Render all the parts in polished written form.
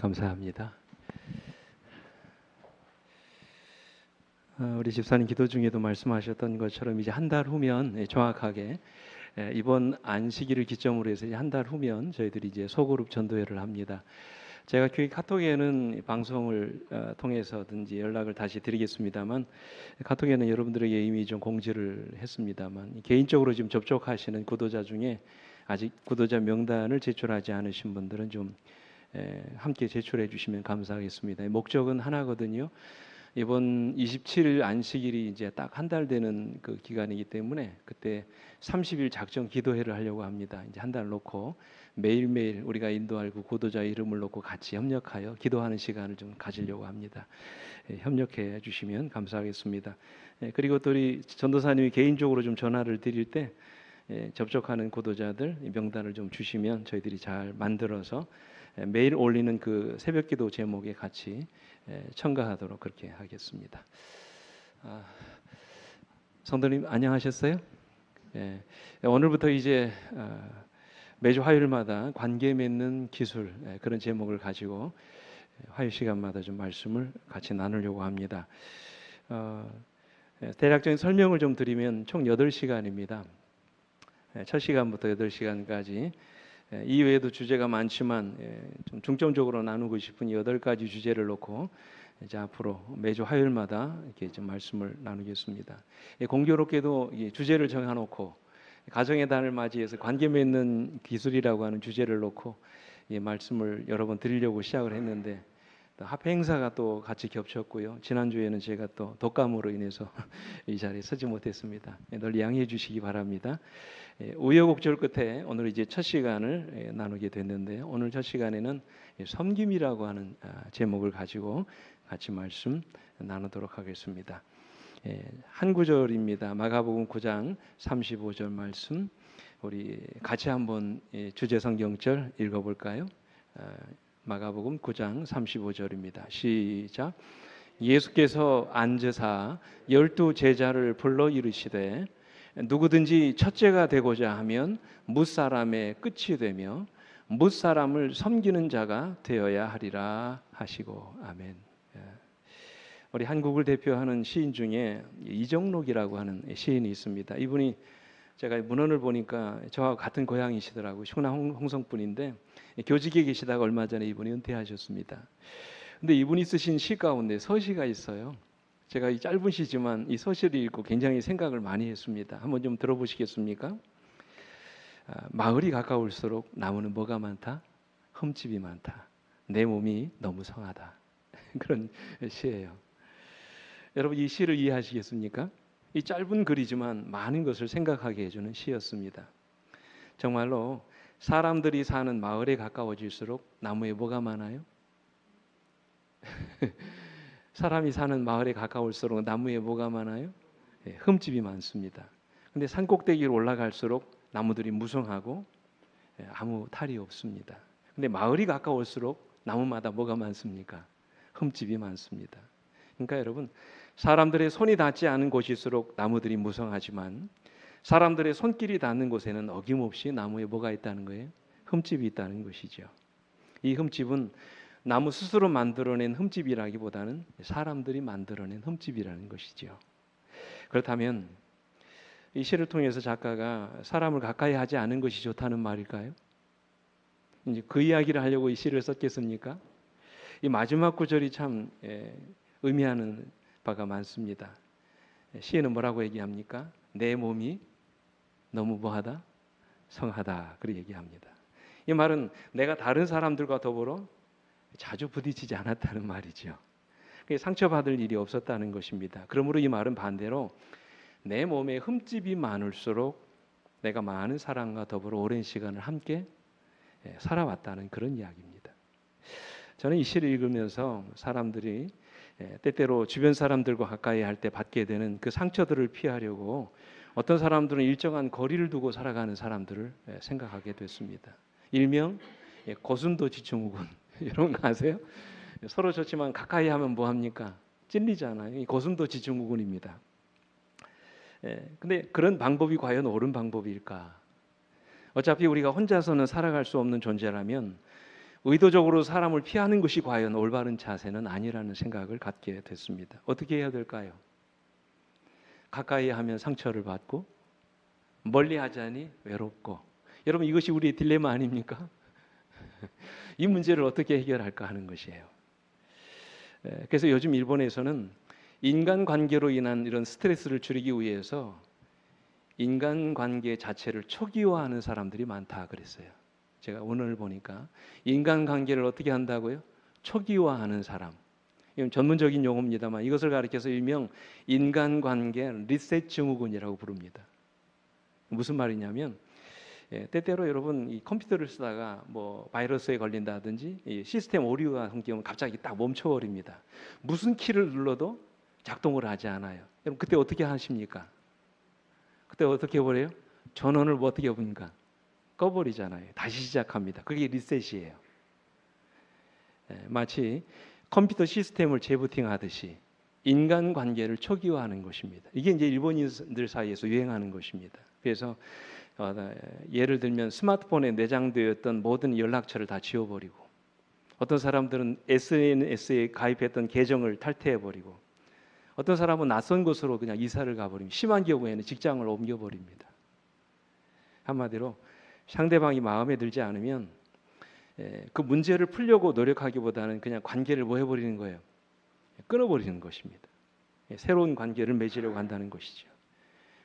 감사합니다. 우리 집사님 기도 중에도 말씀하셨던 것처럼 이제 한 달 후면 정확하게 이번 안식일을 기점으로 해서 한 달 후면 저희들이 이제 소그룹 전도회를 합니다. 제가 교회 카톡에는 방송을 통해서든지 연락을 다시 드리겠습니다만, 카톡에는 여러분들에게 이미 좀 공지를 했습니다만, 개인적으로 지금 접촉하시는 구도자 중에 아직 구도자 명단을 제출하지 않으신 분들은 좀 함께 제출해 주시면 감사하겠습니다. 목적은 하나거든요. 이번 27일 안식일이 이제 딱 한 달 되는 그 기간이기 때문에 그때 30일 작정 기도회를 하려고 합니다. 이제 한 달 놓고 매일매일 우리가 인도할 그 구도자 이름을 놓고 같이 협력하여 기도하는 시간을 좀 가지려고 합니다. 협력해 주시면 감사하겠습니다. 그리고 또 우리 전도사님이 개인적으로 좀 전화를 드릴 때 접촉하는 구도자들 명단을 좀 주시면 저희들이 잘 만들어서 매일 올리는 그 새벽기도 제목에 같이 첨가하도록 그렇게 하겠습니다. 성도님 안녕하셨어요? 오늘부터 이제 매주 화요일마다 관계 맺는 기술 그런 제목을 가지고 화요일 시간마다 좀 말씀을 같이 나누려고 합니다. 대략적인 설명을 좀 드리면 총 8시간입니다. 첫 시간부터 8시간까지 이외에도 주제가 많지만 좀 중점적으로 나누고 싶은 8가지 주제를 놓고 이제 앞으로 매주 화요일마다 이렇게 좀 말씀을 나누겠습니다. 공교롭게도 주제를 정해놓고 가정의 달을 맞이해서 관계 맺는 기술이라고 하는 주제를 놓고 말씀을 여러 번 드리려고 시작을 했는데 또 합회 행사가 또 같이 겹쳤고요. 지난주에는 제가 또 독감으로 인해서 이 자리에 서지 못했습니다. 늘 양해해 주시기 바랍니다. 우여곡절 끝에 오늘 이제 첫 시간을 나누게 됐는데요. 오늘 첫 시간에는 섬김이라고 하는 제목을 가지고 같이 말씀 나누도록 하겠습니다. 한 구절입니다. 마가복음 9장 35절 말씀 우리 같이 한번 주제 성경절 읽어볼까요? 마가복음 9장 35절입니다. 시작. 예수께서 앉으사 12 제자를 불러 이르시되 누구든지 첫째가 되고자 하면 뭇사람의 끝이 되며 뭇사람을 섬기는 자가 되어야 하리라 하시고 아멘. 우리 한국을 대표하는 시인 중에 이정록이라고 하는 시인이 있습니다. 이분이 제가 문헌을 보니까 저와 같은 고향이시더라고요. 충남 홍성분인데 교직에 계시다가 얼마 전에 이분이 은퇴하셨습니다. 근데 이분이 쓰신 시 가운데 서시가 있어요. 제가 이 짧은 시지만 이 서시를 읽고 굉장히 생각을 많이 했습니다. 한번 좀 들어보시겠습니까? 마을이 가까울수록 나무는 뭐가 많다? 흠집이 많다. 내 몸이 너무 성하다. 그런 시예요. 여러분 이 시를 이해하시겠습니까? 이 짧은 글이지만 많은 것을 생각하게 해주는 시였습니다. 정말로 사람들이 사는 마을에 가까워질수록 나무에 뭐가 많아요? 사람이 사는 마을에 가까울수록 나무에 뭐가 많아요? 흠집이 많습니다. 근데 산 꼭대기로 올라갈수록 나무들이 무성하고 아무 탈이 없습니다. 근데 마을이 가까울수록 나무마다 뭐가 많습니까? 흠집이 많습니다. 그러니까 여러분 사람들의 손이 닿지 않은 곳일수록 나무들이 무성하지만 사람들의 손길이 닿는 곳에는 어김없이 나무에 뭐가 있다는 거예요? 흠집이 있다는 것이죠. 이 흠집은 나무 스스로 만들어낸 흠집이라기보다는 사람들이 만들어낸 흠집이라는 것이죠. 그렇다면 이 시를 통해서 작가가 사람을 가까이 하지 않은 것이 좋다는 말일까요? 이제 그 이야기를 하려고 이 시를 썼겠습니까? 이 마지막 구절이 참 의미하는 바가 많습니다. 시에는 뭐라고 얘기합니까? 내 몸이 너무 뭐하다? 성하다. 그렇게 얘기합니다. 이 말은 내가 다른 사람들과 더불어 자주 부딪히지 않았다는 말이죠. 상처받을 일이 없었다는 것입니다. 그러므로 이 말은 반대로 내 몸에 흠집이 많을수록 내가 많은 사람과 더불어 오랜 시간을 함께 살아왔다는 그런 이야기입니다. 저는 이 시를 읽으면서 사람들이 때때로 주변 사람들과 가까이 할 때 받게 되는 그 상처들을 피하려고 어떤 사람들은 일정한 거리를 두고 살아가는 사람들을 생각하게 됐습니다. 일명 고슴도치증후군 이런 거 아세요? 서로 좋지만 가까이 하면 뭐 합니까? 찔리잖아요. 이 고슴도치증후군입니다. 근데 그런 방법이 과연 옳은 방법일까? 어차피 우리가 혼자서는 살아갈 수 없는 존재라면 의도적으로 사람을 피하는 것이 과연 올바른 자세는 아니라는 생각을 갖게 됐습니다. 어떻게 해야 될까요? 가까이 하면 상처를 받고 멀리 하자니 외롭고. 여러분, 이것이 우리의 딜레마 아닙니까? 이 문제를 어떻게 해결할까 하는 것이에요. 그래서 요즘 일본에서는 인간관계로 인한 이런 스트레스를 줄이기 위해서 인간관계 자체를 초기화하는 사람들이 많다 그랬어요. 제가 오늘 보니까 인간관계를 어떻게 한다고요? 초기화하는 사람. 이건 전문적인 용어입니다만 이것을 가리켜서 일명 인간관계 리셋 증후군이라고 부릅니다. 무슨 말이냐면 때때로 여러분 이 컴퓨터를 쓰다가 뭐 바이러스에 걸린다든지 이 시스템 오류가 생기면 갑자기 딱 멈춰버립니다. 무슨 키를 눌러도 작동을 하지 않아요. 여러분 그때 어떻게 하십니까? 그때 어떻게 해버려요? 전원을 뭐 어떻게 해봅니까? 꺼버리잖아요. 다시 시작합니다. 그게 리셋이에요. 마치 컴퓨터 시스템을 재부팅하듯이 인간관계를 초기화하는 것입니다. 이게 이제 일본인들 사이에서 유행하는 것입니다. 그래서 예를 들면 스마트폰에 내장되어 있던 모든 연락처를 다 지워버리고, 어떤 사람들은 SNS에 가입했던 계정을 탈퇴해버리고, 어떤 사람은 낯선 곳으로 그냥 이사를 가버립니다. 심한 경우에는 직장을 옮겨버립니다. 한마디로 상대방이 마음에 들지 않으면 그 문제를 풀려고 노력하기보다는 그냥 관계를 뭐 해버리는 거예요? 끊어버리는 것입니다. 새로운 관계를 맺으려고 한다는 것이죠.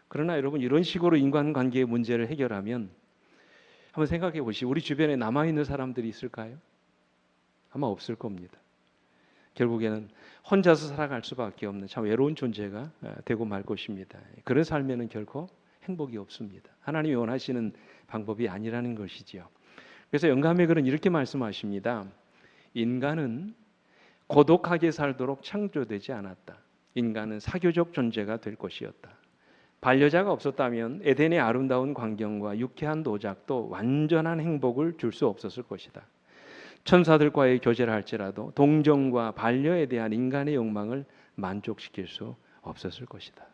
그러나 여러분, 이런 식으로 인간관계의 문제를 해결하면 한번 생각해 보시죠. 우리 주변에 남아있는 사람들이 있을까요? 아마 없을 겁니다. 결국에는 혼자서 살아갈 수밖에 없는 참 외로운 존재가 되고 말 것입니다. 그런 삶에는 결코 행복이 없습니다. 하나님이 원하시는 방법이 아니라는 것이지요. 그래서 영감의 글은 이렇게 말씀하십니다. 인간은 고독하게 살도록 창조되지 않았다. 인간은 사교적 존재가 될 것이었다. 반려자가 없었다면 에덴의 아름다운 광경과 유쾌한 노작도 완전한 행복을 줄 수 없었을 것이다. 천사들과의 교제를 할지라도 동정과 반려에 대한 인간의 욕망을 만족시킬 수 없었을 것이다.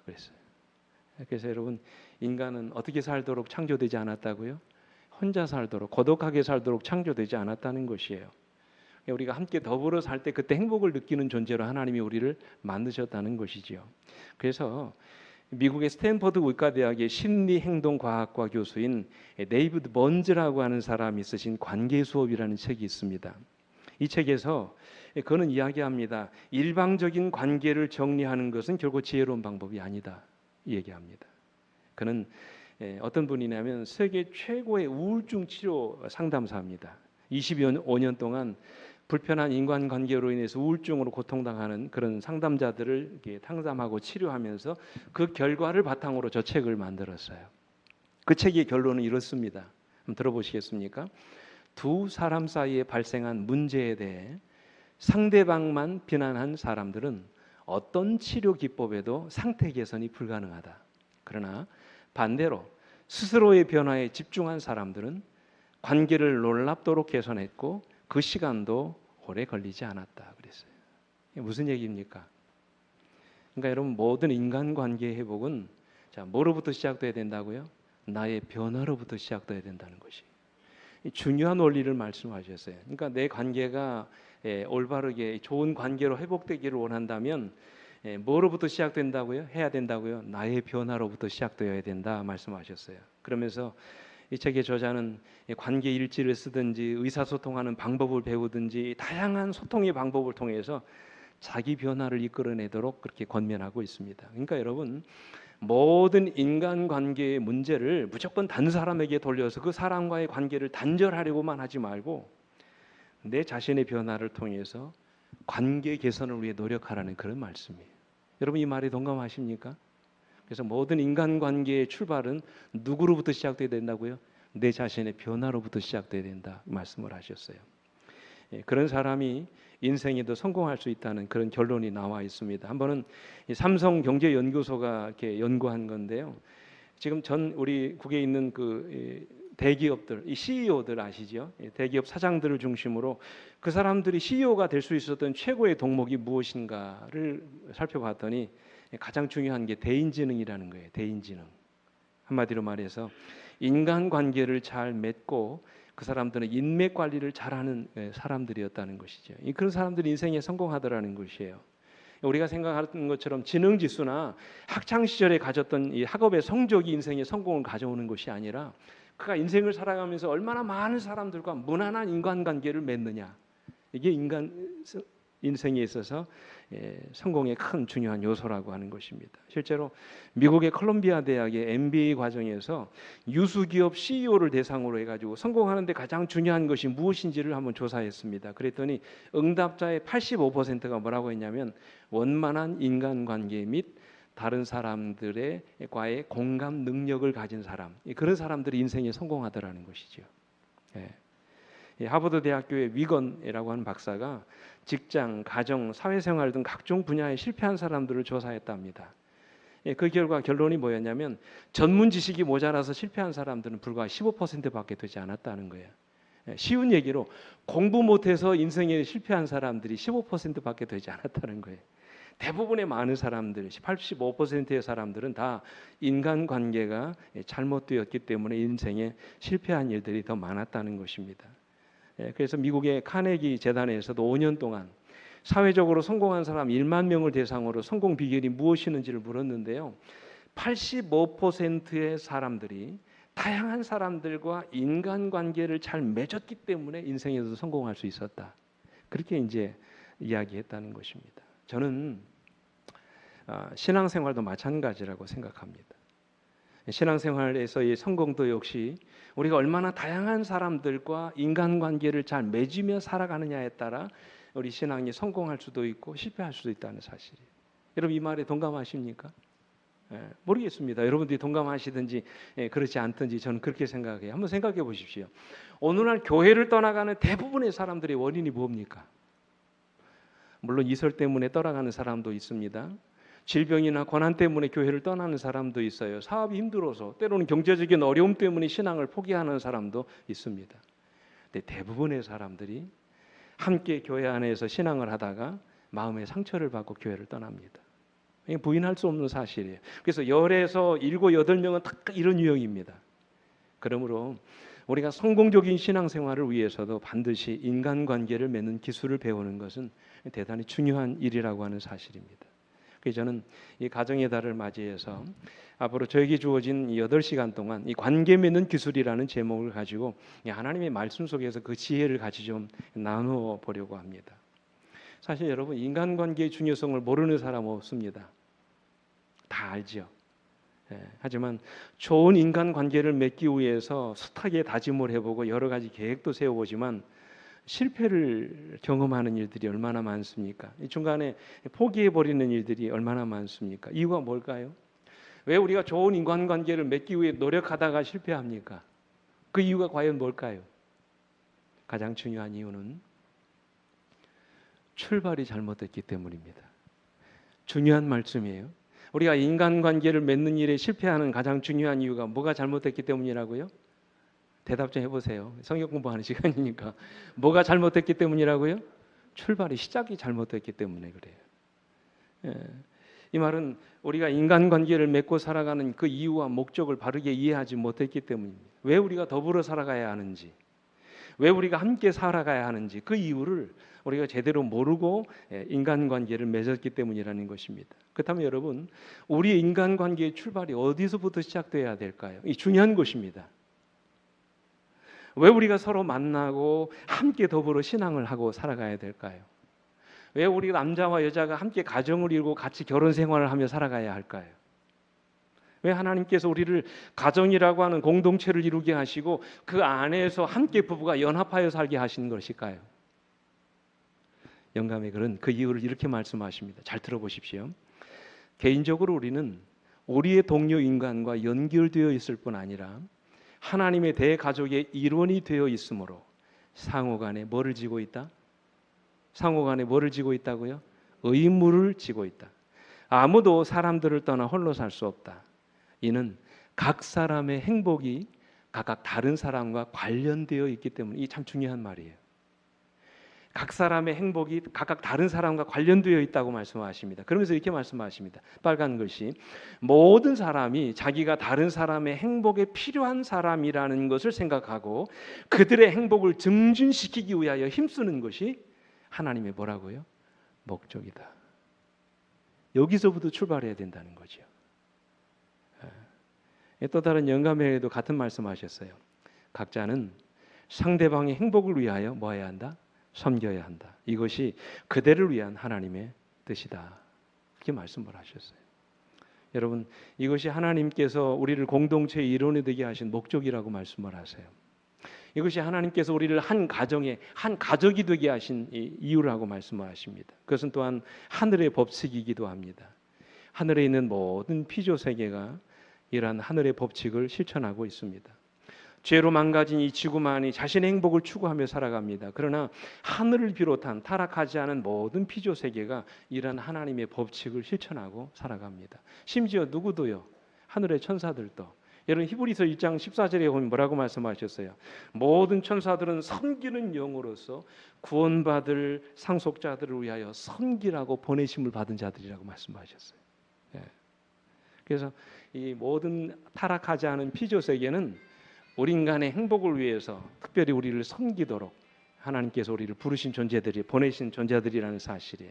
그래서 여러분, 인간은 어떻게 살도록 창조되지 않았다고요? 혼자 살도록, 고독하게 살도록 창조되지 않았다는 것이에요. 우리가 함께 더불어 살 때 그때 행복을 느끼는 존재로 하나님이 우리를 만드셨다는 것이지요. 그래서 미국의 스탠퍼드 의과대학의 심리행동과학과 교수인 데이비드 번즈라고 하는 사람이 쓰신 관계수업이라는 책이 있습니다. 이 책에서 그는 이야기합니다. 일방적인 관계를 정리하는 것은 결코 지혜로운 방법이 아니다, 얘기합니다. 그는 어떤 분이냐면 세계 최고의 우울증 치료 상담사입니다. 25년 동안 불편한 인간관계로 인해서 우울증으로 고통당하는 그런 상담자들을 이렇게 상담하고 치료하면서 그 결과를 바탕으로 저 책을 만들었어요. 그 책의 결론은 이렇습니다. 한번 들어보시겠습니까? 두 사람 사이에 발생한 문제에 대해 상대방만 비난한 사람들은 어떤 치료 기법에도 상태 개선이 불가능하다. 그러나 반대로 스스로의 변화에 집중한 사람들은 관계를 놀랍도록 개선했고 그 시간도 오래 걸리지 않았다 그랬어요. 이게 무슨 얘기입니까? 그러니까 여러분, 모든 인간관계의 회복은 뭐로부터 시작돼야 된다고요? 나의 변화로부터 시작돼야 된다는 것이 중요한 원리를 말씀하셨어요. 그러니까 내 관계가 올바르게 좋은 관계로 회복되기를 원한다면 뭐로부터 시작된다고요? 해야 된다고요? 나의 변화로부터 시작되어야 된다 말씀하셨어요. 그러면서 이 책의 저자는 관계 일지를 쓰든지 의사소통하는 방법을 배우든지 다양한 소통의 방법을 통해서 자기 변화를 이끌어내도록 그렇게 권면하고 있습니다. 그러니까 여러분, 모든 인간관계의 문제를 무조건 다른 사람에게 돌려서 그 사람과의 관계를 단절하려고만 하지 말고 내 자신의 변화를 통해서 관계 개선을 위해 노력하라는 그런 말씀이에요. 여러분, 이 말에 동감하십니까? 그래서 모든 인간관계의 출발은 누구로부터 시작돼야 된다고요? 내 자신의 변화로부터 시작돼야 된다 말씀을 하셨어요. 그런 사람이 인생에도 성공할 수 있다는 그런 결론이 나와 있습니다. 한 번은 삼성경제연구소가 이렇게 연구한 건데요. 지금 우리 국에 있는 그 대기업들, 이 CEO들 아시죠? 대기업 사장들을 중심으로 그 사람들이 CEO가 될 수 있었던 최고의 덕목이 무엇인가를 살펴봤더니 가장 중요한 게 대인지능이라는 거예요. 대인지능. 한마디로 말해서 인간관계를 잘 맺고 그 사람들은 인맥 관리를 잘하는 사람들이었다는 것이죠. 그런 사람들이 인생에 성공하더라는 것이에요. 우리가 생각하는 것처럼 지능 지수나 학창 시절에 가졌던 이 학업의 성적이 인생의 성공을 가져오는 것이 아니라 그가 인생을 살아가면서 얼마나 많은 사람들과 무난한 인간관계를 맺느냐, 이게 인생에 있어서 성공의 큰 중요한 요소라고 하는 것입니다. 실제로 미국의 컬럼비아 대학의 MBA 과정에서 유수기업 CEO를 대상으로 해가지고 성공하는데 가장 중요한 것이 무엇인지를 한번 조사했습니다. 그랬더니 응답자의 85%가 뭐라고 했냐면 원만한 인간관계 및 다른 사람들과의 공감 능력을 가진 사람, 그런 사람들이 인생에 성공하더라는 것이죠. 하버드 대학교의 위건이라고 하는 박사가 직장, 가정, 사회생활 등 각종 분야에 실패한 사람들을 조사했답니다. 그 결과 결론이 뭐였냐면 전문 지식이 모자라서 실패한 사람들은 불과 15%밖에 되지 않았다는 거예요. 쉬운 얘기로 공부 못해서 인생에 실패한 사람들이 15%밖에 되지 않았다는 거예요. 대부분의 많은 사람들, 85%의 사람들은 다 인간관계가 잘못되었기 때문에 인생에 실패한 일들이 더 많았다는 것입니다. 그래서 미국의 카네기 재단에서도 5년 동안 사회적으로 성공한 사람 1만 명을 대상으로 성공 비결이 무엇이는지를 물었는데요. 85%의 사람들이 다양한 사람들과 인간관계를 잘 맺었기 때문에 인생에서 성공할 수 있었다. 그렇게 이제 이야기했다는 것입니다. 저는 신앙생활도 마찬가지라고 생각합니다. 신앙생활에서의 성공도 역시 우리가 얼마나 다양한 사람들과 인간관계를 잘 맺으며 살아가느냐에 따라 우리 신앙이 성공할 수도 있고 실패할 수도 있다는 사실이에요. 여러분 이 말에 동감하십니까? 모르겠습니다. 여러분들이 동감하시든지 그렇지 않든지 저는 그렇게 생각해요. 한번 생각해 보십시오. 어느 날 교회를 떠나가는 대부분의 사람들의 원인이 뭡니까? 물론 이설 때문에 떠나가는 사람도 있습니다. 질병이나 고난 때문에 교회를 떠나는 사람도 있어요. 사업이 힘들어서 때로는 경제적인 어려움 때문에 신앙을 포기하는 사람도 있습니다. 근데 대부분의 사람들이 함께 교회 안에서 신앙을 하다가 마음의 상처를 받고 교회를 떠납니다. 이게 부인할 수 없는 사실이에요. 그래서 열에서 7, 8명은 다 이런 유형입니다. 그러므로 우리가 성공적인 신앙생활을 위해서도 반드시 인간관계를 맺는 기술을 배우는 것은 대단히 중요한 일이라고 하는 사실입니다. 그래서 저는 이 가정의 달을 맞이해서 앞으로 저에게 주어진 8시간 동안 이 관계 맺는 기술이라는 제목을 가지고 하나님의 말씀 속에서 그 지혜를 같이 좀 나누어 보려고 합니다. 사실 여러분 인간관계의 중요성을 모르는 사람 없습니다. 다 알죠. 하지만 좋은 인간관계를 맺기 위해서 숱하게 다짐을 해보고 여러 가지 계획도 세워보지만 실패를 경험하는 일들이 얼마나 많습니까? 중간에 포기해버리는 일들이 얼마나 많습니까? 이유가 뭘까요? 왜 우리가 좋은 인간관계를 맺기 위해 노력하다가 실패합니까? 그 이유가 과연 뭘까요? 가장 중요한 이유는 출발이 잘못됐기 때문입니다. 중요한 말씀이에요. 우리가 인간관계를 맺는 일에 실패하는 가장 중요한 이유가 뭐가 잘못됐기 때문이라고요? 대답 좀 해보세요. 성경 공부하는 시간이니까. 뭐가 잘못됐기 때문이라고요? 출발이 시작이 잘못됐기 때문에 그래요. 이 말은 우리가 인간관계를 맺고 살아가는 그 이유와 목적을 바르게 이해하지 못했기 때문입니다. 왜 우리가 더불어 살아가야 하는지, 왜 우리가 함께 살아가야 하는지 그 이유를 우리가 제대로 모르고 인간관계를 맺었기 때문이라는 것입니다. 그렇다면 여러분, 우리의 인간관계의 출발이 어디서부터 시작돼야 될까요? 이 중요한 것입니다. 왜 우리가 서로 만나고 함께 더불어 신앙을 하고 살아가야 될까요? 왜 우리 남자와 여자가 함께 가정을 이루고 같이 결혼 생활을 하며 살아가야 할까요? 왜 하나님께서 우리를 가정이라고 하는 공동체를 이루게 하시고 그 안에서 함께 부부가 연합하여 살게 하신 것일까요? 영감의 글은 그 이유를 이렇게 말씀하십니다. 잘 들어보십시오. 개인적으로 우리는 우리의 동료 인간과 연결되어 있을 뿐 아니라 하나님의 대가족의 일원이 되어 있으므로 상호간에 뭐를 지고 있다? 상호간에 뭐를 지고 있다고요? 의무를 지고 있다. 아무도 사람들을 떠나 홀로 살 수 없다. 이는 각 사람의 행복이 각각 다른 사람과 관련되어 있기 때문에 이게 참 중요한 말이에요. 각 사람의 행복이 각각 다른 사람과 관련되어 있다고 말씀하십니다. 그러면서 이렇게 말씀하십니다. 빨간 글씨, 모든 사람이 자기가 다른 사람의 행복에 필요한 사람이라는 것을 생각하고 그들의 행복을 증진시키기 위하여 힘쓰는 것이 하나님의 뭐라고요? 목적이다. 여기서부터 출발해야 된다는 거죠. 또 다른 영감회에도 같은 말씀하셨어요. 각자는 상대방의 행복을 위하여 뭐 해야 한다? 섬겨야 한다. 이것이 그대를 위한 하나님의 뜻이다. 이렇게 말씀을 하셨어요. 여러분, 이것이 하나님께서 우리를 공동체의 일원이 되게 하신 목적이라고 말씀을 하세요. 이것이 하나님께서 우리를 한 가정의 한 가족이 되게 하신 이유라고 말씀을 하십니다. 그것은 또한 하늘의 법칙이기도 합니다. 하늘에 있는 모든 피조 세계가 이러한 하늘의 법칙을 실천하고 있습니다. 죄로 망가진 이 지구만이 자신의 행복을 추구하며 살아갑니다. 그러나 하늘을 비롯한 타락하지 않은 모든 피조 세계가 이러한 하나님의 법칙을 실천하고 살아갑니다. 심지어 누구도요. 하늘의 천사들도. 여러분 히브리서 1장 14절에 보면 뭐라고 말씀하셨어요? 모든 천사들은 섬기는 영으로서 구원받을 상속자들을 위하여 섬기라고 보내심을 받은 자들이라고 말씀하셨어요. 예. 그래서 이 모든 타락하지 않은 피조 세계는 우리 인간의 행복을 위해서 특별히 우리를 섬기도록 하나님께서 우리를 부르신 존재들이 보내신 존재들이라는 사실이에요.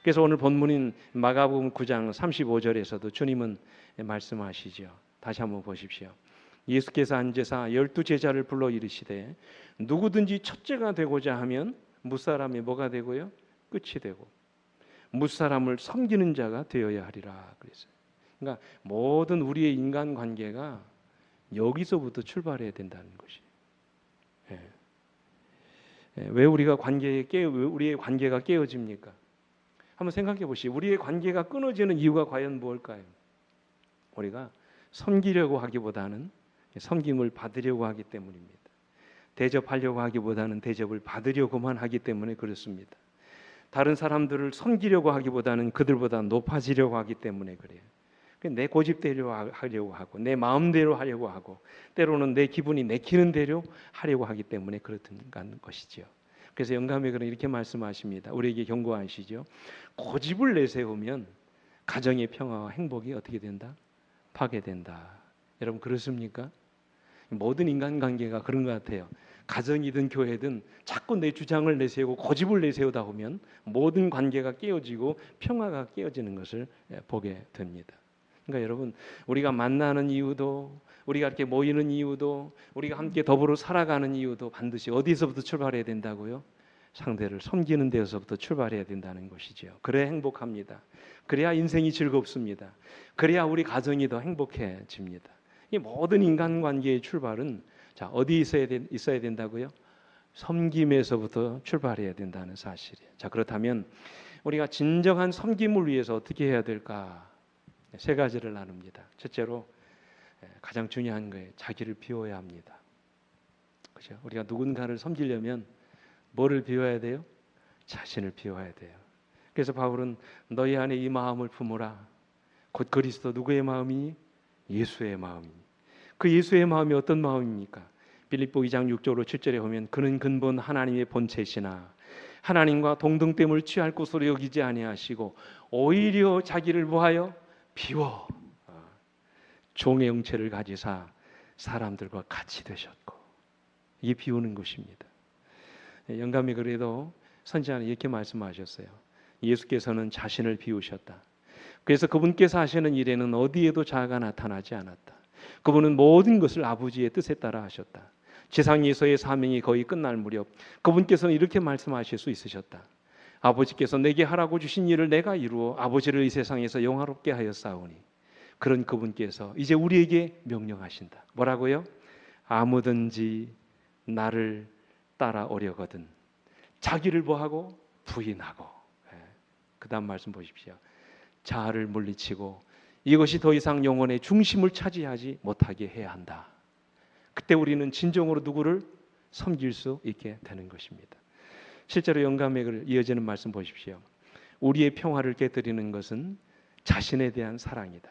그래서 오늘 본문인 마가복음 9장 35절에서도 주님은 말씀하시죠. 다시 한번 보십시오. 예수께서 앉으사 12제자를 불러 이르시되 누구든지 첫째가 되고자 하면 무사람이 뭐가 되고요? 끝이 되고 무사람을 섬기는 자가 되어야 하리라 그랬어요. 그러니까 모든 우리의 인간관계가 여기서부터 출발해야 된다는 것이. 왜 우리의 관계가 깨어집니까? 한번 생각해 보시죠. 우리의 관계가 끊어지는 이유가 과연 무엇일까요? 우리가 섬기려고 하기보다는 섬김을 받으려고 하기 때문입니다. 대접하려고 하기보다는 대접을 받으려고만 하기 때문에 그렇습니다. 다른 사람들을 섬기려고 하기보다는 그들보다 높아지려고 하기 때문에 그래요. 내 고집대로 하려고 하고 내 마음대로 하려고 하고 때로는 내 기분이 내키는 대로 하려고 하기 때문에 그렇다는 것이죠. 그래서 영감의 글은 이렇게 말씀하십니다. 우리에게 경고하시죠. 고집을 내세우면 가정의 평화와 행복이 어떻게 된다? 파괴된다. 여러분 그렇습니까? 모든 인간관계가 그런 것 같아요. 가정이든 교회든 자꾸 내 주장을 내세우고 고집을 내세우다 보면 모든 관계가 깨어지고 평화가 깨어지는 것을 보게 됩니다. 그러니까 여러분 우리가 만나는 이유도 우리가 이렇게 모이는 이유도 우리가 함께 더불어 살아가는 이유도 반드시 어디서부터 출발해야 된다고요? 상대를 섬기는 데서부터 출발해야 된다는 것이죠. 그래야 행복합니다. 그래야 인생이 즐겁습니다. 그래야 우리 가정이 더 행복해집니다. 이 모든 인간관계의 출발은 자 어디 있어야 된다고요? 섬김에서부터 출발해야 된다는 사실이에요. 자 그렇다면 우리가 진정한 섬김을 위해서 어떻게 해야 될까? 세 가지를 나눕니다. 첫째로 가장 중요한 거예요. 자기를 비워야 합니다. 그죠? 우리가 누군가를 섬기려면 뭐를 비워야 돼요? 자신을 비워야 돼요. 그래서 바울은 너희 안에 이 마음을 품으라. 곧 그리스도 누구의 마음이니? 예수의 마음이니. 그 예수의 마음이 어떤 마음입니까? 빌립보 2장 6절로 7절에 보면 그는 근본 하나님의 본체시나 하나님과 동등됨을 취할 것으로 여기지 아니하시고 오히려 자기를 뭐하여? 비워 종의 형체를 가지사 사람들과 같이 되셨고 이게 비우는 것입니다. 영감이 그래도 선지자는 이렇게 말씀하셨어요. 예수께서는 자신을 비우셨다. 그래서 그분께서 하시는 일에는 어디에도 자아가 나타나지 않았다. 그분은 모든 것을 아버지의 뜻에 따라 하셨다. 지상에서의 사명이 거의 끝날 무렵 그분께서는 이렇게 말씀하실 수 있으셨다. 아버지께서 내게 하라고 주신 일을 내가 이루어 아버지를 이 세상에서 영화롭게 하였사오니 그런 그분께서 이제 우리에게 명령하신다. 뭐라고요? 아무든지 나를 따라오려거든 자기를 뭐하고? 부인하고. 그 다음 말씀 보십시오. 자아를 물리치고 이것이 더 이상 영혼의 중심을 차지하지 못하게 해야 한다. 그때 우리는 진정으로 누구를 섬길 수 있게 되는 것입니다. 실제로 영감의 글 이어지는 말씀 보십시오. 우리의 평화를 깨뜨리는 것은 자신에 대한 사랑이다.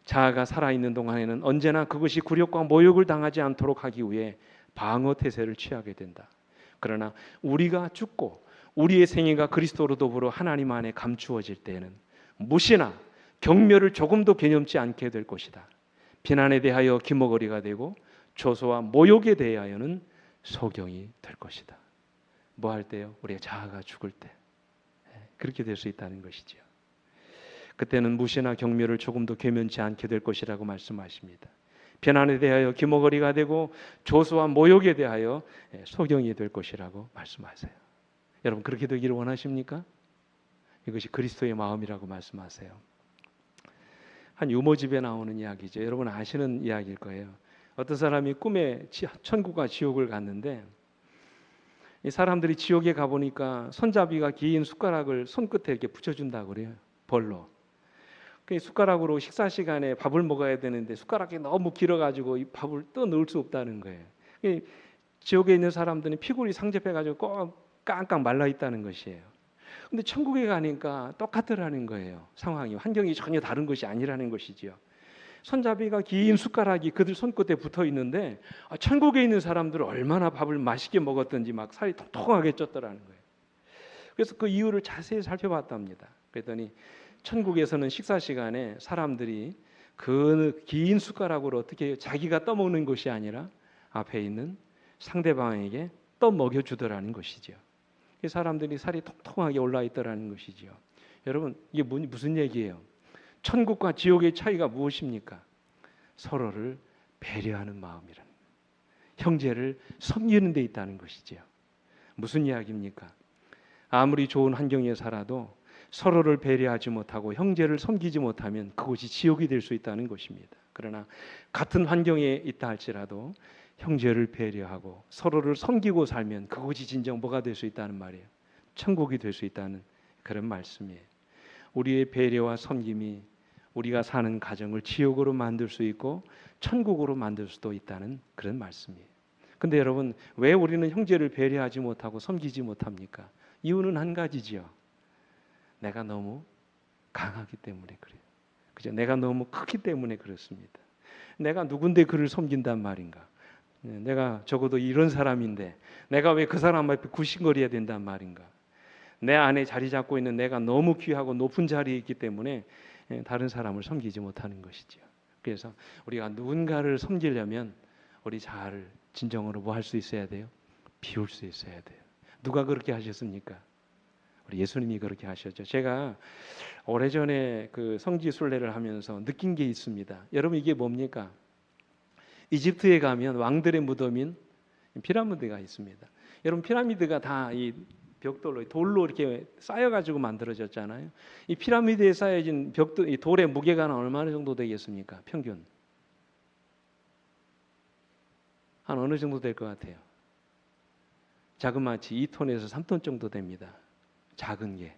자아가 살아있는 동안에는 언제나 그것이 굴욕과 모욕을 당하지 않도록 하기 위해 방어 태세를 취하게 된다. 그러나 우리가 죽고 우리의 생애가 그리스도로 더불어 하나님 안에 감추어질 때에는 무시나 경멸을 조금도 개념치 않게 될 것이다. 비난에 대하여 기머거리가 되고 조소와 모욕에 대하여는 소경이 될 것이다. 뭐 할 때요? 우리가 자아가 죽을 때 그렇게 될 수 있다는 것이죠. 그때는 무시나 경멸을 조금도 괴면치 않게 될 것이라고 말씀하십니다. 비난에 대하여 기머거리가 되고 조소와 모욕에 대하여 소경이 될 것이라고 말씀하세요. 여러분 그렇게 되기를 원하십니까? 이것이 그리스도의 마음이라고 말씀하세요. 한 유머집에 나오는 이야기죠. 여러분 아시는 이야기일 거예요. 어떤 사람이 꿈에 천국과 지옥을 갔는데 이 사람들이 지옥에 가보니까 손잡이가 긴 숟가락을 손끝에 이렇게 붙여준다고 그래요. 벌로. 그 숟가락으로 식사 시간에 밥을 먹어야 되는데 숟가락이 너무 길어가지고 이 밥을 떠넣을 수 없다는 거예요. 지옥에 있는 사람들은 피골이 상접해가지고 꼭 깡깡 말라 있다는 것이에요. 근데 천국에 가니까 똑같더라는 거예요. 상황이 환경이 전혀 다른 것이 아니라는 것이지요. 손잡이가 긴 숟가락이 그들 손끝에 붙어 있는데 천국에 있는 사람들은 얼마나 밥을 맛있게 먹었던지 막 살이 통통하게 쪘더라는 거예요. 그래서 그 이유를 자세히 살펴봤답니다. 그랬더니 천국에서는 식사 시간에 사람들이 그 긴 숟가락으로 어떻게 자기가 떠먹는 것이 아니라 앞에 있는 상대방에게 떠먹여 주더라는 것이죠. 사람들이 살이 통통하게 올라 있더라는 것이죠. 여러분 이게 무슨 얘기예요? 천국과 지옥의 차이가 무엇입니까? 서로를 배려하는 마음이라는 거예요. 형제를 섬기는 데 있다는 것이죠. 무슨 이야기입니까? 아무리 좋은 환경에 살아도 서로를 배려하지 못하고 형제를 섬기지 못하면 그것이 지옥이 될 수 있다는 것입니다. 그러나 같은 환경에 있다 할지라도 형제를 배려하고 서로를 섬기고 살면 그것이 진정 뭐가 될 수 있다는 말이에요. 천국이 될 수 있다는 그런 말씀이에요. 우리의 배려와 섬김이 우리가 사는 가정을 지옥으로 만들 수 있고 천국으로 만들 수도 있다는 그런 말씀이에요. 근데 여러분 왜 우리는 형제를 배려하지 못하고 섬기지 못합니까? 이유는 한 가지죠. 내가 너무 강하기 때문에 그래요. 그죠? 내가 너무 크기 때문에 그렇습니다. 내가 누군데 그를 섬긴단 말인가? 내가 적어도 이런 사람인데 내가 왜 그 사람 앞에 굽신거려야 된단 말인가? 내 안에 자리 잡고 있는 내가 너무 귀하고 높은 자리에 있기 때문에 다른 사람을 섬기지 못하는 것이죠. 그래서 우리가 누군가를 섬기려면 우리 자아를 진정으로 뭐 할 수 있어야 돼요? 비울 수 있어야 돼요. 누가 그렇게 하셨습니까? 우리 예수님이 그렇게 하셨죠. 제가 오래전에 그 성지 순례를 하면서 느낀 게 있습니다. 여러분 이게 뭡니까? 이집트에 가면 왕들의 무덤인 피라미드가 있습니다. 여러분 피라미드가 다 이 벽돌로 돌로 이렇게 쌓여가지고 만들어졌잖아요. 이 피라미드에 쌓여진 벽돌, 이 돌의 무게가 얼마나 정도 되겠습니까? 평균 한 어느 정도 될 것 같아요? 자그마치 2톤에서 3톤 정도 됩니다. 작은 게.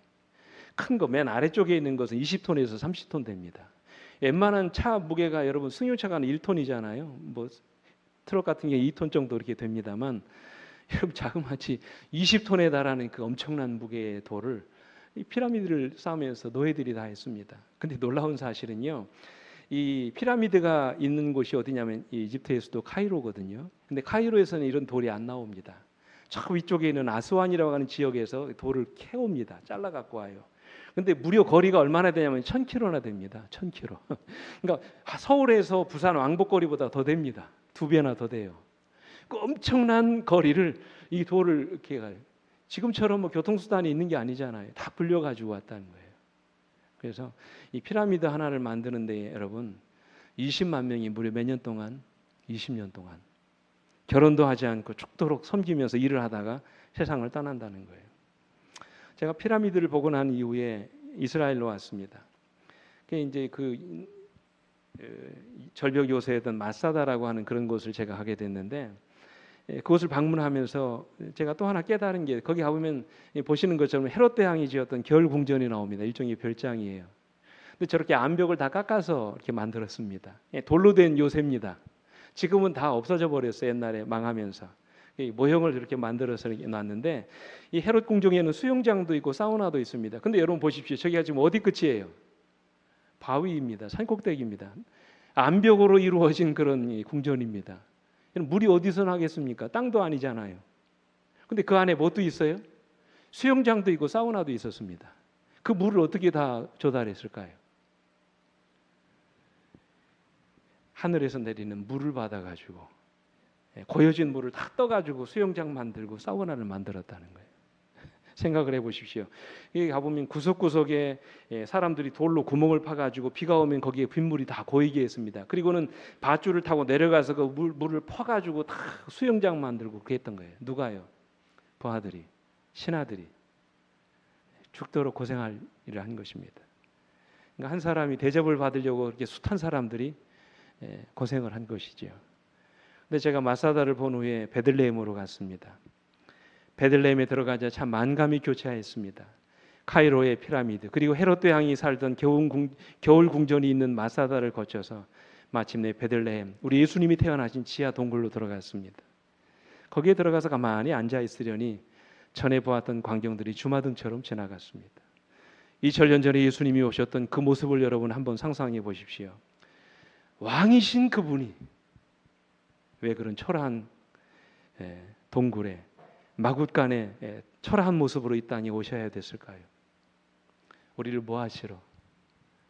큰 거 맨 아래쪽에 있는 것은 20톤에서 30톤 됩니다. 웬만한 차 무게가 여러분 승용차가 1톤이잖아요. 뭐 트럭 같은 게 2톤 정도 이렇게 됩니다만 여러분 자그마치 20톤에 달하는 그 엄청난 무게의 돌을 이 피라미드를 쌓으면서 노예들이 다 했습니다. 근데 놀라운 사실은요. 이 피라미드가 있는 곳이 어디냐면 이 이집트의 수도 카이로거든요. 근데 카이로에서는 이런 돌이 안 나옵니다. 저 위쪽에 있는 아스완이라고 하는 지역에서 돌을 캐옵니다. 잘라 갖고 와요. 근데 무려 거리가 얼마나 되냐면 1000km나 됩니다. 1000km. 그러니까 서울에서 부산 왕복거리보다 더 됩니다. 2배나 더 돼요. 그 엄청난 거리를 이 돌을 이렇게 가요. 지금처럼 뭐 교통수단이 있는 게 아니잖아요. 다 불려가지고 왔다는 거예요. 그래서 이 피라미드 하나를 만드는데 여러분 20만 명이 무려 몇 년 동안? 20년 동안 결혼도 하지 않고 죽도록 섬기면서 일을 하다가 세상을 떠난다는 거예요. 제가 피라미드를 보고 난 이후에 이스라엘로 왔습니다. 그게 이제 그 절벽 요새였던 마사다라고 하는 그런 곳을 제가 가게 됐는데 그곳을 방문하면서 제가 또 하나 깨달은 게 거기 가보면 보시는 것처럼 헤롯 대왕이 지었던 겨울 궁전이 나옵니다. 일종의 별장이에요. 근데 저렇게 암벽을 다 깎아서 이렇게 만들었습니다. 돌로 된 요새입니다. 지금은 다 없어져 버렸어요. 옛날에 망하면서. 모형을 이렇게 만들어서 놨는데 이 헤롯 궁정에는 수영장도 있고 사우나도 있습니다. 근데 여러분 보십시오. 저기가 지금 어디 끝이에요? 바위입니다. 산꼭대기입니다. 암벽으로 이루어진 그런 궁전입니다. 물이 어디서 나겠습니까? 땅도 아니잖아요. 근데 그 안에 뭣도 있어요? 수영장도 있고 사우나도 있었습니다. 그 물을 어떻게 다 조달했을까요? 하늘에서 내리는 물을 받아가지고 고여진 물을 다 떠가지고 수영장 만들고 사우나를 만들었다는 거예요. 생각을 해보십시오. 여기 가보면 구석구석에 사람들이 돌로 구멍을 파가지고 비가 오면 거기에 빗물이 다 고이게 했습니다. 그리고는 밧줄을 타고 내려가서 그 물을 퍼가지고 다 수영장 만들고 그랬던 거예요. 누가요? 부하들이, 신하들이 죽도록 고생할 일을 한 것입니다. 그러니까 한 사람이 대접을 받으려고 그렇게 숱한 사람들이 고생을 한 것이죠. 근데 제가 마사다를 본 후에 베들레헴으로 갔습니다. 베들레헴에 들어가자 참 만감이 교차했습니다. 카이로의 피라미드, 그리고 헤롯 대왕이 살던 겨울 궁전이 있는 마사다를 거쳐서 마침내 베들레헴, 우리 예수님이 태어나신 지하 동굴로 들어갔습니다. 거기에 들어가서 가만히 앉아 있으려니 전에 보았던 광경들이 주마등처럼 지나갔습니다. 2000년 전에 예수님이 오셨던 그 모습을 여러분 한번 상상해 보십시오. 왕이신 그분이 왜 그런 초라한 동굴에 마굿간에 초라한 모습으로 이 땅에 오셔야 됐을까요? 우리를 뭐 하시러?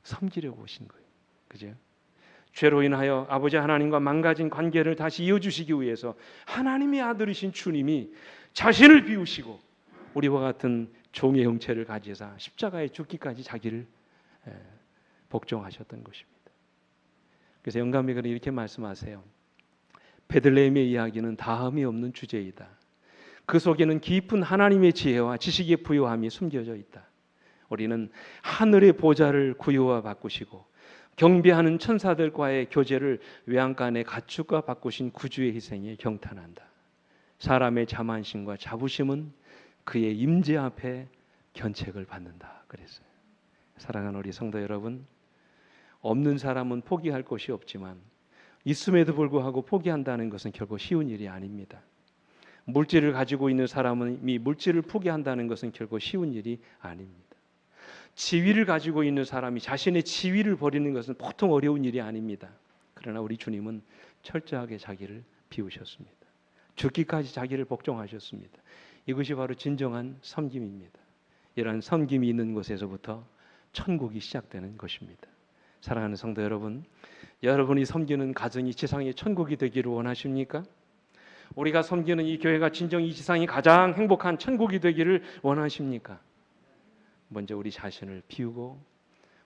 섬기려고 오신 거예요. 그죠? 죄로 인하여 아버지 하나님과 망가진 관계를 다시 이어주시기 위해서 하나님의 아들이신 주님이 자신을 비우시고 우리와 같은 종의 형체를 가지사 십자가에 죽기까지 자기를 복종하셨던 것입니다. 그래서 영감이가 이렇게 말씀하세요. 베들레헴의 이야기는 다음이 없는 주제이다. 그 속에는 깊은 하나님의 지혜와 지식의 부요함이 숨겨져 있다. 우리는 하늘의 보좌를 구유와 바꾸시고 경배하는 천사들과의 교제를 외양간의 가축과 바꾸신 구주의 희생에 경탄한다. 사람의 자만심과 자부심은 그의 임재 앞에 견책을 받는다. 그랬어요. 사랑하는 우리 성도 여러분, 없는 사람은 포기할 것이 없지만 있음에도 불구하고 포기한다는 것은 결코 쉬운 일이 아닙니다. 물질을 가지고 있는 사람은 이 물질을 포기한다는 것은 결코 쉬운 일이 아닙니다. 지위를 가지고 있는 사람이 자신의 지위를 버리는 것은 보통 어려운 일이 아닙니다. 그러나 우리 주님은 철저하게 자기를 비우셨습니다. 죽기까지 자기를 복종하셨습니다. 이것이 바로 진정한 섬김입니다. 이러한 섬김이 있는 곳에서부터 천국이 시작되는 것입니다. 사랑하는 성도 여러분, 여러분이 섬기는 가정이 지상의 천국이 되기를 원하십니까? 우리가 섬기는 이 교회가 진정 이 지상이 가장 행복한 천국이 되기를 원하십니까? 먼저 우리 자신을 비우고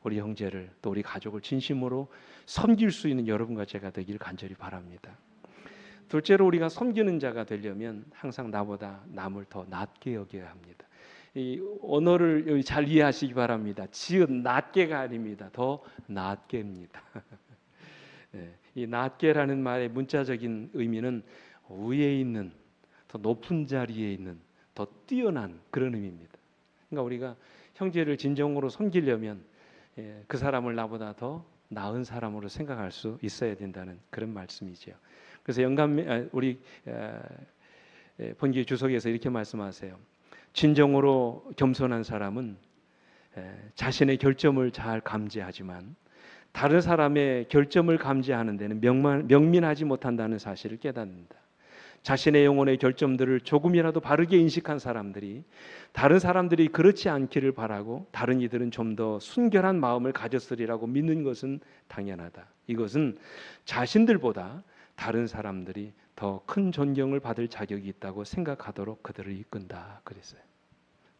우리 형제를 또 우리 가족을 진심으로 섬길 수 있는 여러분과 제가 되기를 간절히 바랍니다. 둘째로 우리가 섬기는 자가 되려면 항상 나보다 남을 더 낮게 여겨야 합니다. 이 언어를 잘 이해하시기 바랍니다. 지읒 낮게가 아닙니다. 더 낮게입니다. 이 낮게라는 말의 문자적인 의미는 위에 있는, 더 높은 자리에 있는, 더 뛰어난 그런 의미입니다. 그러니까 우리가 형제를 진정으로 섬기려면 그 사람을 나보다 더 나은 사람으로 생각할 수 있어야 된다는 그런 말씀이죠. 그래서 우리 본기 주석에서 이렇게 말씀하세요. 진정으로 겸손한 사람은 자신의 결점을 잘 감지하지만 다른 사람의 결점을 감지하는 데는 명민하지 못한다는 사실을 깨닫는다. 자신의 영혼의 결점들을 조금이라도 바르게 인식한 사람들이 다른 사람들이 그렇지 않기를 바라고 다른 이들은 좀 더 순결한 마음을 가졌으리라고 믿는 것은 당연하다. 이것은 자신들보다 다른 사람들이 더 큰 존경을 받을 자격이 있다고 생각하도록 그들을 이끈다. 그랬어요.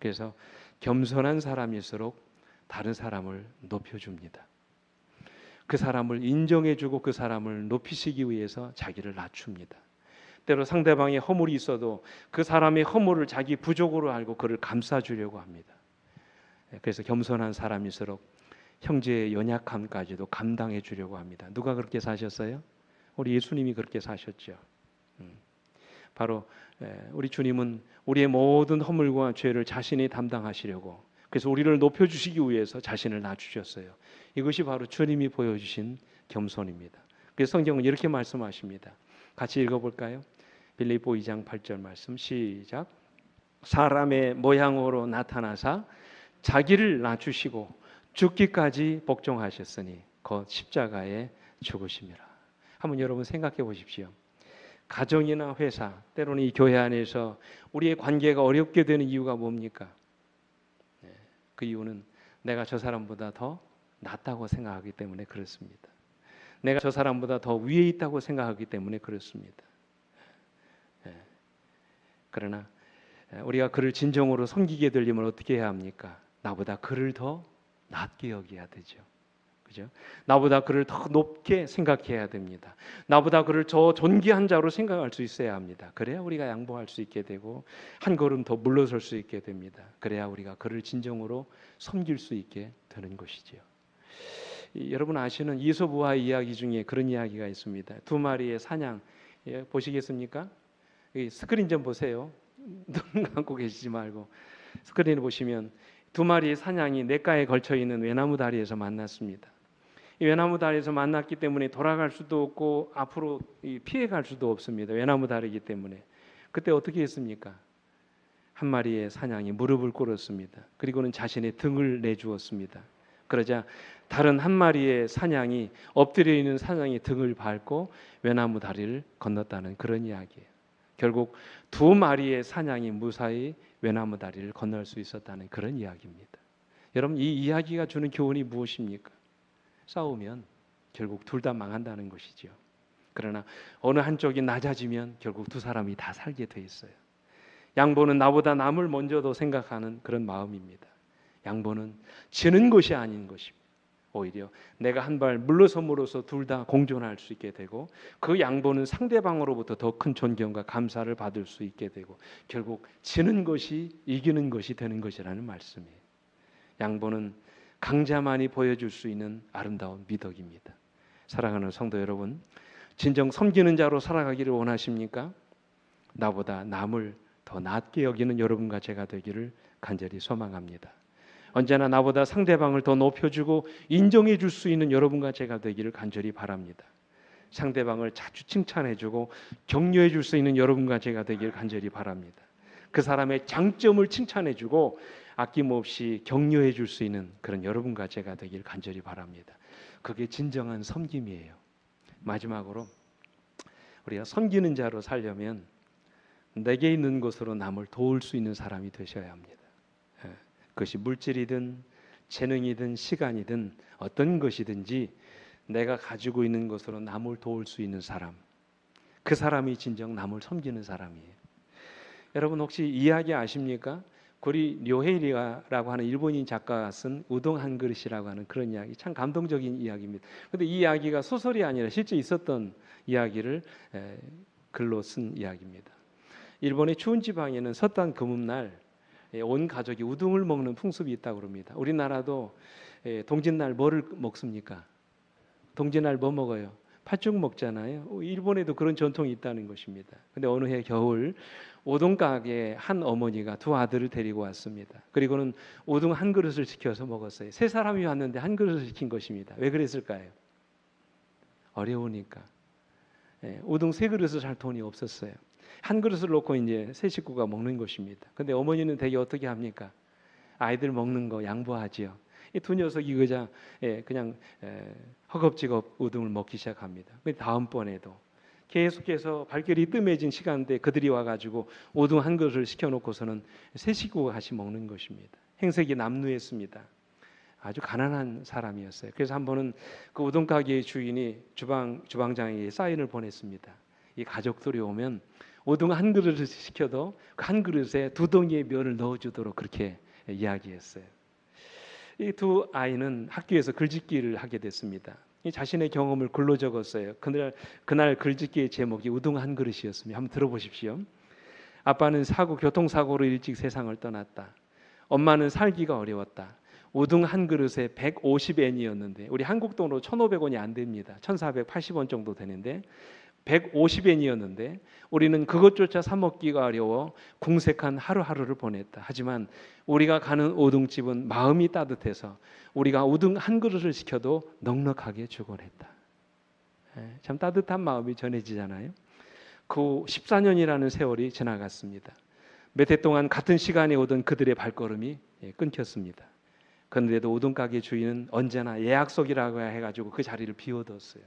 그래서 겸손한 사람일수록 다른 사람을 높여줍니다. 그 사람을 인정해주고 그 사람을 높이시기 위해서 자기를 낮춥니다. 때로 상대방의 허물이 있어도 그 사람의 허물을 자기 부족으로 알고 그를 감싸주려고 합니다. 그래서 겸손한 사람일수록 형제의 연약함까지도 감당해 주려고 합니다. 누가 그렇게 사셨어요? 우리 예수님이 그렇게 사셨죠. 바로 우리 주님은 우리의 모든 허물과 죄를 자신이 담당하시려고, 그래서 우리를 높여주시기 위해서 자신을 낮추셨어요. 이것이 바로 주님이 보여주신 겸손입니다. 그래서 성경은 이렇게 말씀하십니다. 같이 읽어볼까요? 빌립보 2장 8절 말씀 시작. 사람의 모양으로 나타나사 자기를 낮추시고 죽기까지 복종하셨으니 곧 십자가에 죽으심이라. 한번 여러분 생각해 보십시오. 가정이나 회사, 때로는 이 교회 안에서 우리의 관계가 어렵게 되는 이유가 뭡니까? 그 이유는 내가 저 사람보다 더 낫다고 생각하기 때문에 그렇습니다. 내가 저 사람보다 더 위에 있다고 생각하기 때문에 그렇습니다. 그러나 우리가 그를 진정으로 섬기게 되려면 어떻게 해야 합니까? 나보다 그를 더 낮게 여겨야 되죠. 그죠? 나보다 그를 더 높게 생각해야 됩니다. 나보다 그를 더 존귀한 자로 생각할 수 있어야 합니다. 그래야 우리가 양보할 수 있게 되고 한 걸음 더 물러설 수 있게 됩니다. 그래야 우리가 그를 진정으로 섬길 수 있게 되는 것이지요. 여러분 아시는 이솝우화의 이야기 중에 그런 이야기가 있습니다. 두 마리의 사냥 보시겠습니까? 스크린 좀 보세요. 눈 감고 계시지 말고 스크린을 보시면 두 마리의 사냥이 냇가에 걸쳐 있는 외나무 다리에서 만났습니다. 이 외나무 다리에서 만났기 때문에 돌아갈 수도 없고 앞으로 피해갈 수도 없습니다. 외나무 다리이기 때문에. 그때 어떻게 했습니까? 한 마리의 사냥이 무릎을 꿇었습니다. 그리고는 자신의 등을 내주었습니다. 그러자 다른 한 마리의 사냥이 엎드려 있는 사냥의 등을 밟고 외나무 다리를 건넜다는 그런 이야기예요. 결국 두 마리의 사냥이 무사히 외나무 다리를 건널 수 있었다는 그런 이야기입니다. 여러분 이 이야기가 주는 교훈이 무엇입니까? 싸우면 결국 둘 다 망한다는 것이죠. 그러나 어느 한쪽이 낮아지면 결국 두 사람이 다 살게 돼 있어요. 양보는 나보다 남을 먼저 더 생각하는 그런 마음입니다. 양보는 지는 것이 아닌 것입니다. 오히려 내가 한 발 물러섬으로써 둘 다 공존할 수 있게 되고 그 양보는 상대방으로부터 더 큰 존경과 감사를 받을 수 있게 되고 결국 지는 것이 이기는 것이 되는 것이라는 말씀이에요. 양보는 강자만이 보여줄 수 있는 아름다운 미덕입니다. 사랑하는 성도 여러분, 진정 섬기는 자로 살아가기를 원하십니까? 나보다 남을 더 낮게 여기는 여러분과 제가 되기를 간절히 소망합니다. 언제나 나보다 상대방을 더 높여주고 인정해 줄 수 있는 여러분과 제가 되기를 간절히 바랍니다. 상대방을 자주 칭찬해주고 격려해 줄 수 있는 여러분과 제가 되기를 간절히 바랍니다. 그 사람의 장점을 칭찬해주고 아낌없이 격려해 줄 수 있는 그런 여러분과 제가 되기를 간절히 바랍니다. 그게 진정한 섬김이에요. 마지막으로 우리가 섬기는 자로 살려면 내게 있는 것으로 남을 도울 수 있는 사람이 되셔야 합니다. 그것이 물질이든 재능이든 시간이든 어떤 것이든지 내가 가지고 있는 것으로 남을 도울 수 있는 사람, 그 사람이 진정 남을 섬기는 사람이에요. 여러분 혹시 이야기 아십니까? 고리 료헤이리라고 하는 일본인 작가가 쓴 우동 한 그릇이라고 하는 그런 이야기, 참 감동적인 이야기입니다. 그런데 이 이야기가 소설이 아니라 실제 있었던 이야기를 글로 쓴 이야기입니다. 일본의 추운 지방에는 섣단 금음날 온 가족이 우동을 먹는 풍습이 있다고 합니다. 우리나라도 동짓날 뭐를 먹습니까? 동짓날 뭐 먹어요? 팥죽 먹잖아요. 일본에도 그런 전통이 있다는 것입니다. 근데 어느 해 겨울 우동 가게에 한 어머니가 두 아들을 데리고 왔습니다. 그리고는 우동 한 그릇을 시켜서 먹었어요. 세 사람이 왔는데 한 그릇을 시킨 것입니다. 왜 그랬을까요? 어려우니까. 우동 세 그릇을 살 돈이 없었어요. 한 그릇을 놓고 이제 세 식구가 먹는 것입니다. 근데 어머니는 되게 어떻게 합니까? 아이들 먹는 거 양보하지요. 이 두 녀석이 그냥 허겁지겁 우동을 먹기 시작합니다. 다음번에도 계속해서 발길이 뜸해진 시간대 그들이 와가지고 우동 한 그릇을 시켜놓고서는 세 식구가 같이 먹는 것입니다. 행색이 남루했습니다. 아주 가난한 사람이었어요. 그래서 한 번은 그 우동 가게의 주인이 주방장에게 사인을 보냈습니다. 이 가족들이 오면 우동 한 그릇을 시켜도 그 한 그릇에 두 덩이의 면을 넣어주도록 그렇게 이야기했어요. 이 두 아이는 학교에서 글짓기를 하게 됐습니다. 자신의 경험을 글로 적었어요. 그날 글짓기의 제목이 우동 한 그릇이었습니다. 한번 들어보십시오. 아빠는 교통사고로 일찍 세상을 떠났다. 엄마는 살기가 어려웠다. 우동 한 그릇에 150엔이었는데 우리 한국 돈으로 1,500원이 안 됩니다. 1,480원 정도 되는데 150엔이었는데 우리는 그것조차 사 먹기가 어려워 궁색한 하루하루를 보냈다. 하지만 우리가 가는 우동집은 마음이 따뜻해서 우리가 우동 한 그릇을 시켜도 넉넉하게 주곤 했다. 참 따뜻한 마음이 전해지잖아요. 그 14년이라는 세월이 지나갔습니다. 몇 해 동안 같은 시간에 오던 그들의 발걸음이 끊겼습니다. 그런데도 우동 가게 주인은 언제나 예약석이라고 해가지고 그 자리를 비워뒀어요.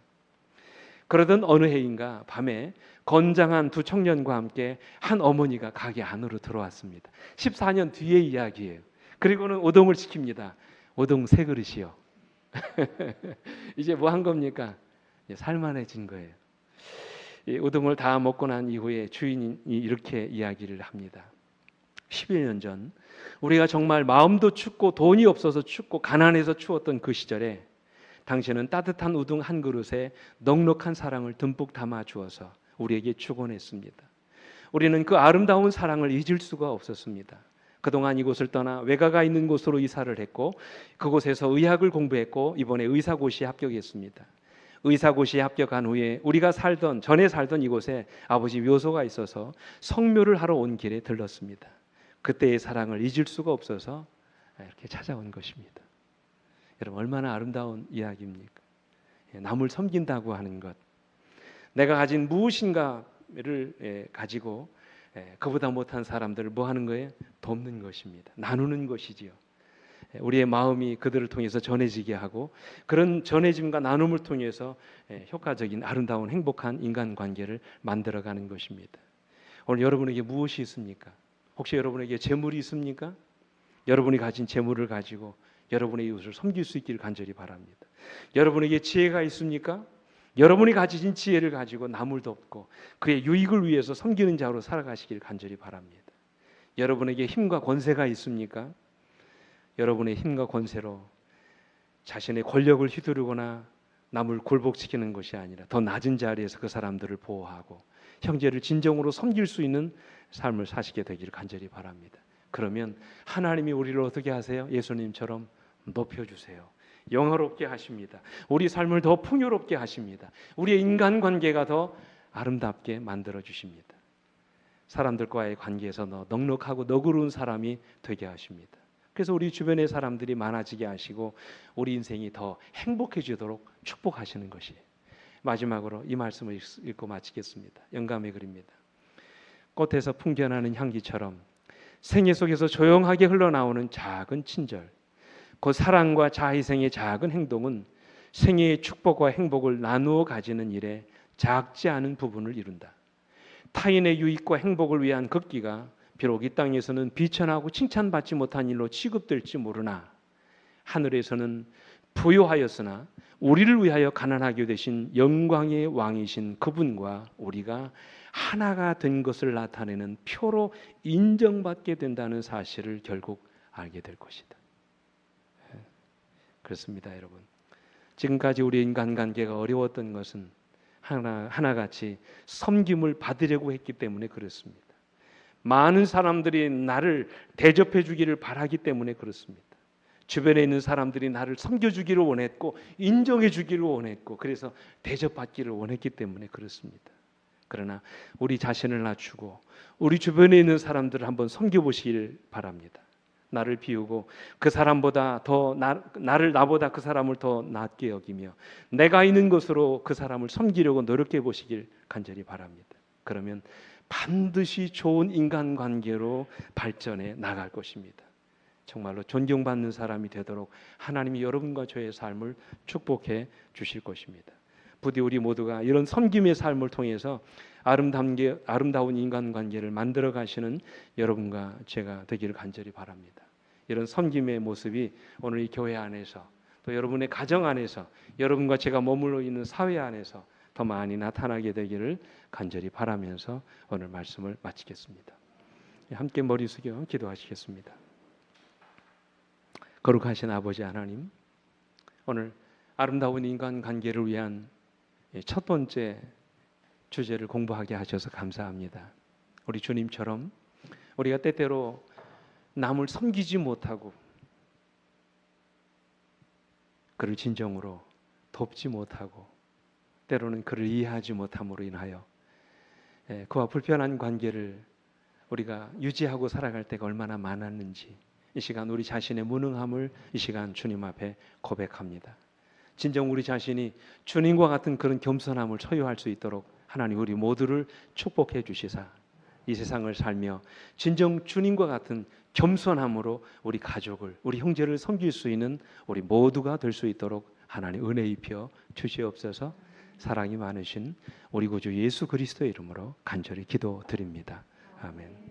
그러던 어느 해인가 밤에 건장한 두 청년과 함께 한 어머니가 가게 안으로 들어왔습니다. 14년 뒤의 이야기예요. 그리고는 우동을 시킵니다. 우동 3그릇이요. 이제 뭐 한 겁니까? 살만해진 거예요. 이 우동을 다 먹고 난 이후에 주인이 이렇게 이야기를 합니다. 10여 년 전 우리가 정말 마음도 춥고 돈이 없어서 춥고 가난해서 추웠던 그 시절에 당신은 따뜻한 우동 한 그릇에 넉넉한 사랑을 듬뿍 담아 주어서 우리에게 축원했습니다. 우리는 그 아름다운 사랑을 잊을 수가 없었습니다. 그동안 이곳을 떠나 외가가 있는 곳으로 이사를 했고 그곳에서 의학을 공부했고 이번에 의사고시에 합격했습니다. 의사고시에 합격한 후에 우리가 전에 살던 이곳에 아버지 묘소가 있어서 성묘를 하러 온 길에 들렀습니다. 그때의 사랑을 잊을 수가 없어서 이렇게 찾아온 것입니다. 여러분 얼마나 아름다운 이야기입니까? 남을 섬긴다고 하는 것, 내가 가진 무엇인가를 가지고 그보다 못한 사람들을 뭐 하는 거예요? 돕는 것입니다. 나누는 것이지요. 우리의 마음이 그들을 통해서 전해지게 하고 그런 전해짐과 나눔을 통해서 효과적인 아름다운 행복한 인간관계를 만들어가는 것입니다. 오늘 여러분에게 무엇이 있습니까? 혹시 여러분에게 재물이 있습니까? 여러분이 가진 재물을 가지고 여러분의 이웃을 섬길 수 있기를 간절히 바랍니다. 여러분에게 지혜가 있습니까? 여러분이 가진 지혜를 가지고 남을 돕고 그의 유익을 위해서 섬기는 자로 살아가시길 간절히 바랍니다. 여러분에게 힘과 권세가 있습니까? 여러분의 힘과 권세로 자신의 권력을 휘두르거나 남을 굴복시키는 것이 아니라 더 낮은 자리에서 그 사람들을 보호하고 형제를 진정으로 섬길 수 있는 삶을 사시게 되기를 간절히 바랍니다. 그러면 하나님이 우리를 어떻게 하세요? 예수님처럼 높여주세요. 영화롭게 하십니다. 우리 삶을 더 풍요롭게 하십니다. 우리의 인간관계가 더 아름답게 만들어 주십니다. 사람들과의 관계에서 넉넉하고 너그러운 사람이 되게 하십니다. 그래서 우리 주변의 사람들이 많아지게 하시고 우리 인생이 더 행복해지도록 축복하시는 것이 마지막으로 이 말씀을 읽고 마치겠습니다. 영감의 글입니다. 꽃에서 풍겨나는 향기처럼 생애 속에서 조용하게 흘러나오는 작은 친절, 그 사랑과 자희생의 작은 행동은 생애의 축복과 행복을 나누어 가지는 일에 작지 않은 부분을 이룬다. 타인의 유익과 행복을 위한 극기가 비록 이 땅에서는 비천하고 칭찬받지 못한 일로 취급될지 모르나 하늘에서는 부요하였으나 우리를 위하여 가난하게 되신 영광의 왕이신 그분과 우리가 하나가 된 것을 나타내는 표로 인정받게 된다는 사실을 결국 알게 될 것이다. 그렇습니다, 여러분. 지금까지 우리 인간관계가 어려웠던 것은 하나같이 섬김을 받으려고 했기 때문에 그렇습니다. 많은 사람들이 나를 대접해 주기를 바라기 때문에 그렇습니다. 주변에 있는 사람들이 나를 섬겨주기를 원했고 인정해 주기를 원했고 그래서 대접받기를 원했기 때문에 그렇습니다. 그러나 우리 자신을 낮추고 우리 주변에 있는 사람들을 한번 섬겨보시길 바랍니다. 나를 비우고 그 사람보다 나보다 그 사람을 더 낮게 여기며 내가 있는 것으로 그 사람을 섬기려고 노력해 보시길 간절히 바랍니다. 그러면 반드시 좋은 인간관계로 발전해 나갈 것입니다. 정말로 존경받는 사람이 되도록 하나님이 여러분과 저의 삶을 축복해 주실 것입니다. 부디 우리 모두가 이런 섬김의 삶을 통해서 아름다운 인간관계를 만들어 가시는 여러분과 제가 되기를 간절히 바랍니다. 이런 섬김의 모습이 오늘 이 교회 안에서 또 여러분의 가정 안에서 여러분과 제가 머물러 있는 사회 안에서 더 많이 나타나게 되기를 간절히 바라면서 오늘 말씀을 마치겠습니다. 함께 머리 숙여 기도하시겠습니다. 거룩하신 아버지 하나님, 오늘 아름다운 인간관계를 위한 첫 번째 주제를 공부하게 하셔서 감사합니다. 우리 주님처럼 우리가 때때로 남을 섬기지 못하고 그를 진정으로 돕지 못하고 때로는 그를 이해하지 못함으로 인하여 그와 불편한 관계를 우리가 유지하고 살아갈 때가 얼마나 많았는지 이 시간 우리 자신의 무능함을 이 시간 주님 앞에 고백합니다. 진정 우리 자신이 주님과 같은 그런 겸손함을 소유할 수 있도록 하나님 우리 모두를 축복해 주시사 이 세상을 살며 진정 주님과 같은 겸손함으로 우리 가족을 우리 형제를 섬길 수 있는 우리 모두가 될 수 있도록 하나님 은혜 입혀 주시옵소서. 사랑이 많으신 우리 구주 예수 그리스도의 이름으로 간절히 기도드립니다. 아멘.